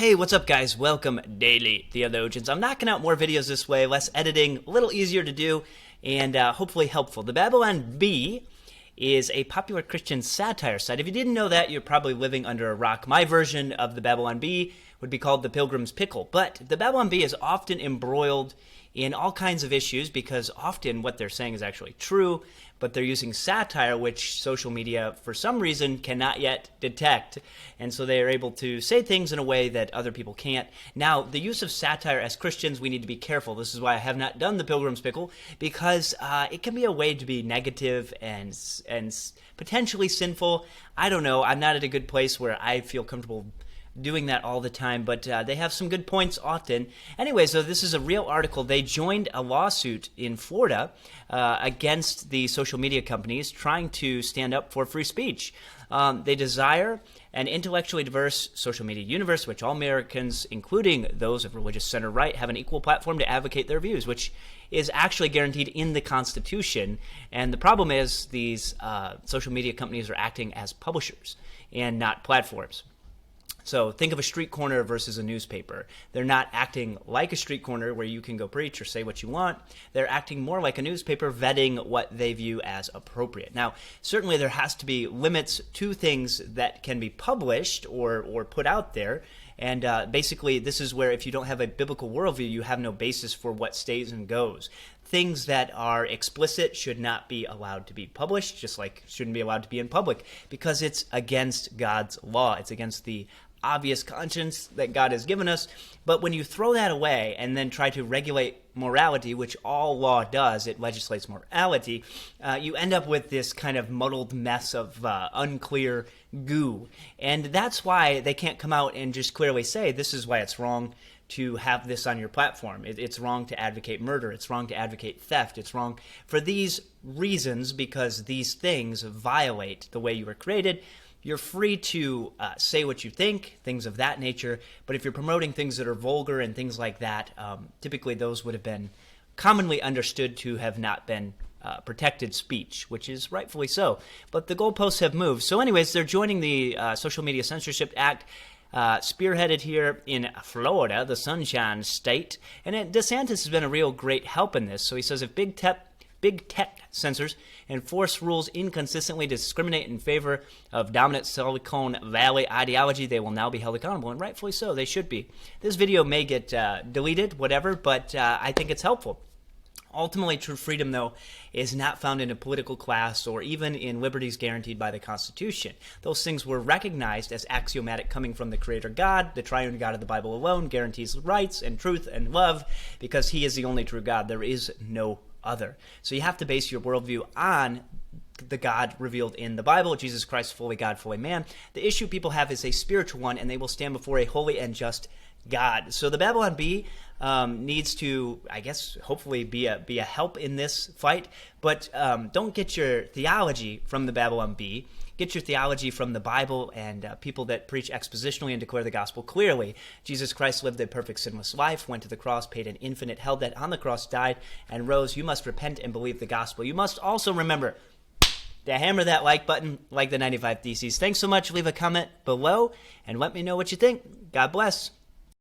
Hey, what's up guys? Welcome, Daily Theologians. I'm knocking out more videos this way, less editing, a little easier to do, and hopefully helpful. The Babylon Bee is a popular Christian satire site. If you didn't know that, you're probably living under a rock. My version of the Babylon Bee would be called the Pilgrim's Pickle, but the Babylon Bee is often embroiled in all kinds of issues because often what they're saying is actually true, but they're using satire, which social media, for some reason, cannot yet detect. And so they are able to say things in a way that other people can't. Now, the use of satire as Christians, we need to be careful. This is why I have not done the Pilgrim's Pickle, because it can be a way to be negative and potentially sinful. I don't know. I'm not at a good place where I feel comfortable doing that all the time, but they have some good points often. Anyway, so this is a real article. They joined a lawsuit in Florida against the social media companies trying to stand up for free speech. They desire an intellectually diverse social media universe, which all Americans, including those of religious center right, have an equal platform to advocate their views, which is actually guaranteed in the Constitution. And the problem is these social media companies are acting as publishers and not platforms. So think of a street corner versus a newspaper. They're not acting like a street corner where you can go preach or say what you want. They're acting more like a newspaper, vetting what they view as appropriate. Now, certainly there has to be limits to things that can be published or put out there. And basically, this is where if you don't have a biblical worldview, you have no basis for what stays and goes. Things that are explicit should not be allowed to be published, just like shouldn't be allowed to be in public, because it's against God's law. It's against the obvious conscience that God has given us. But when you throw that away and then try to regulate morality, which all law does, it legislates morality, you end up with this kind of muddled mess of unclear goo. And that's why they can't come out and just clearly say, this is why it's wrong to have this on your platform. It's wrong to advocate murder. It's wrong to advocate theft. It's wrong for these reasons because these things violate the way you were created. You're free to say what you think, things of that nature, but if you're promoting things that are vulgar and things like that, typically those would have been commonly understood to have not been protected speech, which is rightfully so. But the goalposts have moved. So anyways, they're joining the Social Media Censorship Act, spearheaded here in Florida, the Sunshine State. And Desantis has been a real great help in this. So he says if big tech censors enforce rules inconsistently to discriminate in favor of dominant Silicon Valley ideology, they will now be held accountable, and rightfully so. They should be. This video may get deleted, whatever, but I think it's helpful. Ultimately, true freedom, though, is not found in a political class or even in liberties guaranteed by the Constitution. Those things were recognized as axiomatic coming from the Creator God. The triune God of the Bible alone guarantees rights and truth and love because He is the only true God. There is no other. So you have to base your worldview on the God revealed in the Bible, Jesus Christ, fully God, fully man. The issue people have is a spiritual one, and they will stand before a holy and just God. So the Babylon Bee needs to, I guess, hopefully be a help in this fight, but don't get your theology from the Babylon Bee. Get your theology from the Bible and people that preach expositionally and declare the gospel clearly. Jesus Christ lived a perfect sinless life, went to the cross, paid an infinite hell debt on the cross, died, and rose. You must repent and believe the gospel. You must also remember to hammer that like button like the 95 Theses. Thanks so much. Leave a comment below and let me know what you think. God bless.